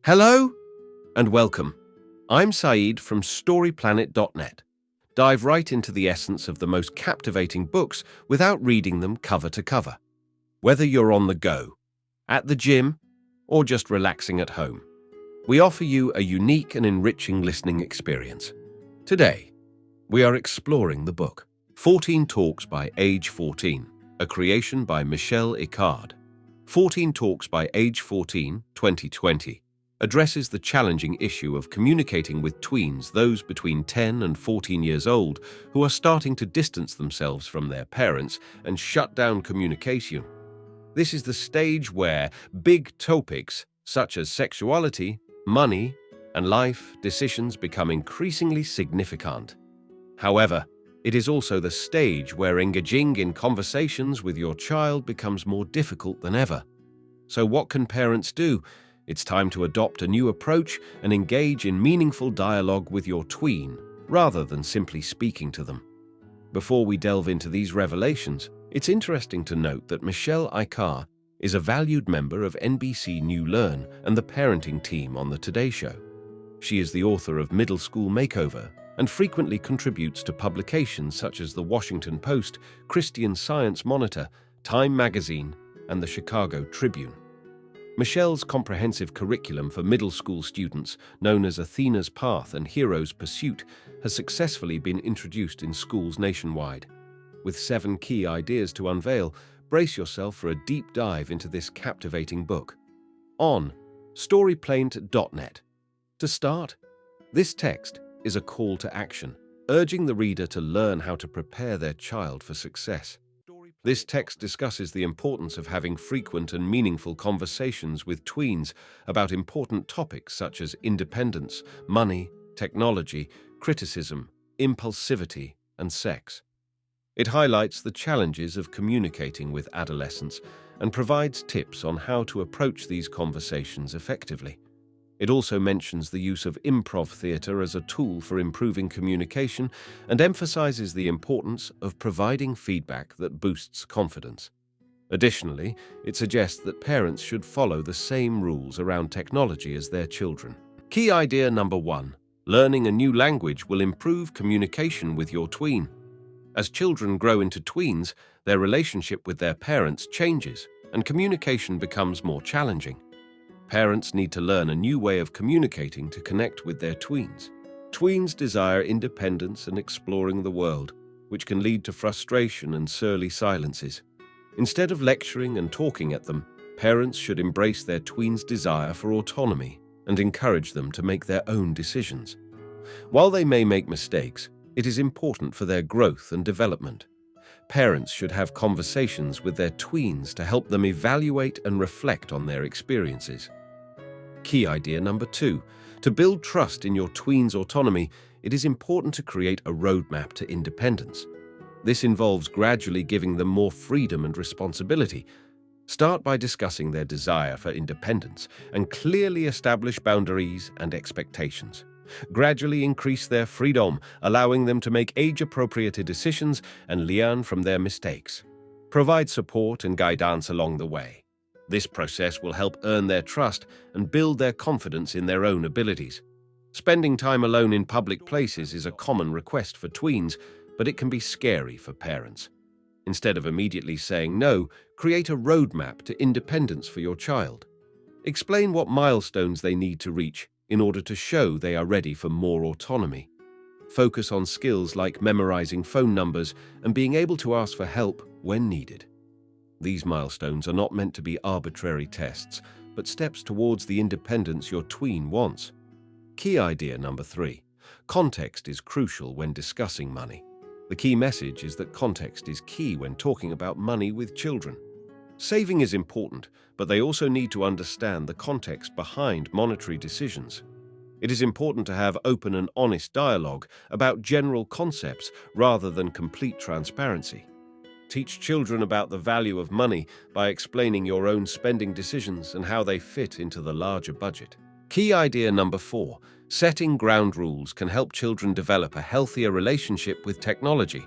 Hello and welcome. I'm Saeed from StoryPlanet.net. Dive right into the essence of the most captivating books without reading them cover to cover. Whether you're on the go, at the gym, or just relaxing at home, we offer you a unique and enriching listening experience. Today, we are exploring the book 14 Talks by Age 14, a creation by Michelle Icard. 14 Talks by Age 14, 2020. Addresses the challenging issue of communicating with tweens, those between 10 and 14 years old, who are starting to distance themselves from their parents and shut down communication. This is the stage where big topics such as sexuality, money, and life decisions become increasingly significant. However, it is also the stage where engaging in conversations with your child becomes more difficult than ever. So what can parents do? It's time to adopt a new approach and engage in meaningful dialogue with your tween, rather than simply speaking to them. Before we delve into these revelations, it's interesting to note that Michelle Icard is a valued member of NBC New Learn and the parenting team on the Today Show. She is the author of Middle School Makeover and frequently contributes to publications such as The Washington Post, Christian Science Monitor, Time Magazine, and the Chicago Tribune. Michelle's comprehensive curriculum for middle school students, known as Athena's Path and Hero's Pursuit, has successfully been introduced in schools nationwide. With 7 key ideas to unveil, brace yourself for a deep dive into this captivating book. On StoryPlanet.net. To start, this text is a call to action, urging the reader to learn how to prepare their child for success. This text discusses the importance of having frequent and meaningful conversations with tweens about important topics such as independence, money, technology, criticism, impulsivity, and sex. It highlights the challenges of communicating with adolescents and provides tips on how to approach these conversations effectively. It also mentions the use of improv theater as a tool for improving communication and emphasizes the importance of providing feedback that boosts confidence. Additionally, it suggests that parents should follow the same rules around technology as their children. Key idea number 1. Learning a new language will improve communication with your tween. As children grow into tweens, their relationship with their parents changes and communication becomes more challenging. Parents need to learn a new way of communicating to connect with their tweens. Tweens desire independence and exploring the world, which can lead to frustration and surly silences. Instead of lecturing and talking at them, parents should embrace their tweens' desire for autonomy and encourage them to make their own decisions. While they may make mistakes, it is important for their growth and development. Parents should have conversations with their tweens to help them evaluate and reflect on their experiences. Key idea number 2. To build trust in your tween's autonomy, it is important to create a roadmap to independence. This involves gradually giving them more freedom and responsibility. Start by discussing their desire for independence and clearly establish boundaries and expectations. Gradually increase their freedom, allowing them to make age-appropriate decisions and learn from their mistakes. Provide support and guidance along the way. This process will help earn their trust and build their confidence in their own abilities. Spending time alone in public places is a common request for tweens, but it can be scary for parents. Instead of immediately saying no, create a roadmap to independence for your child. Explain what milestones they need to reach in order to show they are ready for more autonomy. Focus on skills like memorizing phone numbers and being able to ask for help when needed. These milestones are not meant to be arbitrary tests, but steps towards the independence your tween wants. Key idea number 3. Context is crucial when discussing money. The key message is that context is key when talking about money with children. Saving is important, but they also need to understand the context behind monetary decisions. It is important to have open and honest dialogue about general concepts rather than complete transparency. Teach children about the value of money by explaining your own spending decisions and how they fit into the larger budget. Key idea number 4. Setting ground rules can help children develop a healthier relationship with technology.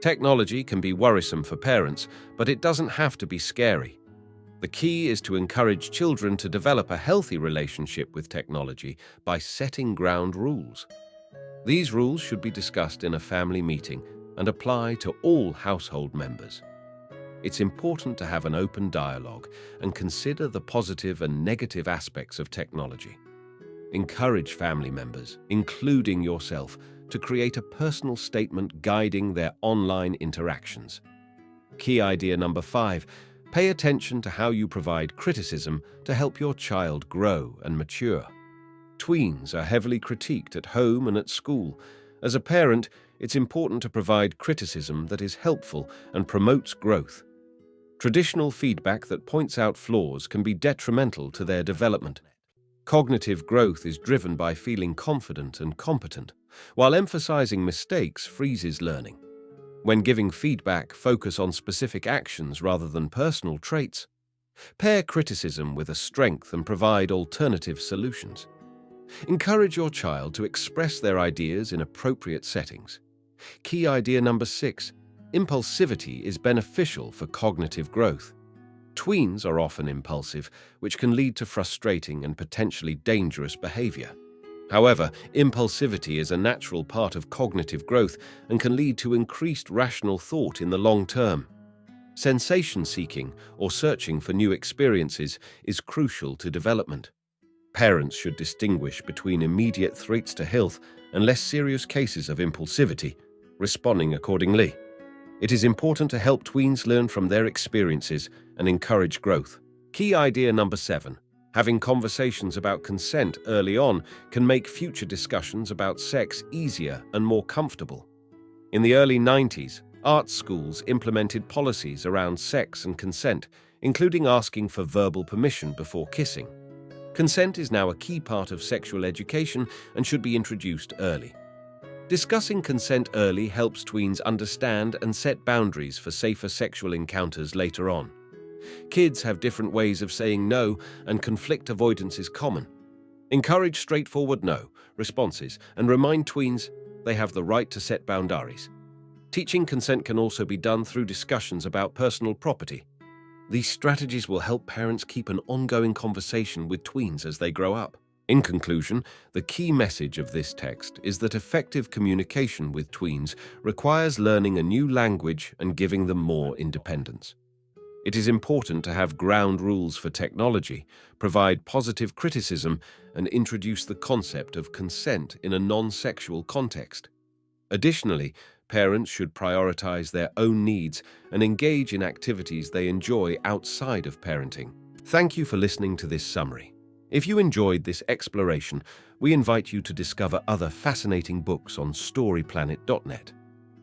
Technology can be worrisome for parents, but it doesn't have to be scary. The key is to encourage children to develop a healthy relationship with technology by setting ground rules. These rules should be discussed in a family meeting and apply to all household members. It's important to have an open dialogue and consider the positive and negative aspects of technology. Encourage family members, including yourself, to create a personal statement guiding their online interactions. Key idea number 5. Pay attention to how you provide criticism to help your child grow and mature. Tweens are heavily critiqued at home and at school. As a parent, it's important to provide criticism that is helpful and promotes growth. Traditional feedback that points out flaws can be detrimental to their development. Cognitive growth is driven by feeling confident and competent, while emphasizing mistakes freezes learning. When giving feedback, focus on specific actions rather than personal traits. Pair criticism with a strength and provide alternative solutions. Encourage your child to express their ideas in appropriate settings. Key idea number 6. Impulsivity is beneficial for cognitive growth. Tweens are often impulsive, which can lead to frustrating and potentially dangerous behavior. However, impulsivity is a natural part of cognitive growth and can lead to increased rational thought in the long term. Sensation-seeking or searching for new experiences is crucial to development. Parents should distinguish between immediate threats to health and less serious cases of impulsivity, responding accordingly. It is important to help tweens learn from their experiences and encourage growth. Key idea number 7. Having conversations about consent early on can make future discussions about sex easier and more comfortable. In the early 90s, art schools implemented policies around sex and consent, including asking for verbal permission before kissing. Consent is now a key part of sexual education and should be introduced early. Discussing consent early helps tweens understand and set boundaries for safer sexual encounters later on. Kids have different ways of saying no, and conflict avoidance is common. Encourage straightforward no responses and remind tweens they have the right to set boundaries. Teaching consent can also be done through discussions about personal property. These strategies will help parents keep an ongoing conversation with tweens as they grow up. In conclusion, the key message of this text is that effective communication with tweens requires learning a new language and giving them more independence. It is important to have ground rules for technology, provide positive criticism, and introduce the concept of consent in a non-sexual context. Additionally, parents should prioritize their own needs and engage in activities they enjoy outside of parenting. Thank you for listening to this summary. If you enjoyed this exploration, we invite you to discover other fascinating books on storyplanet.net.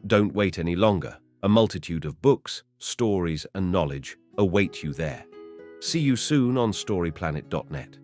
Don't wait any longer. A multitude of books, stories, and knowledge await you there. See you soon on storyplanet.net.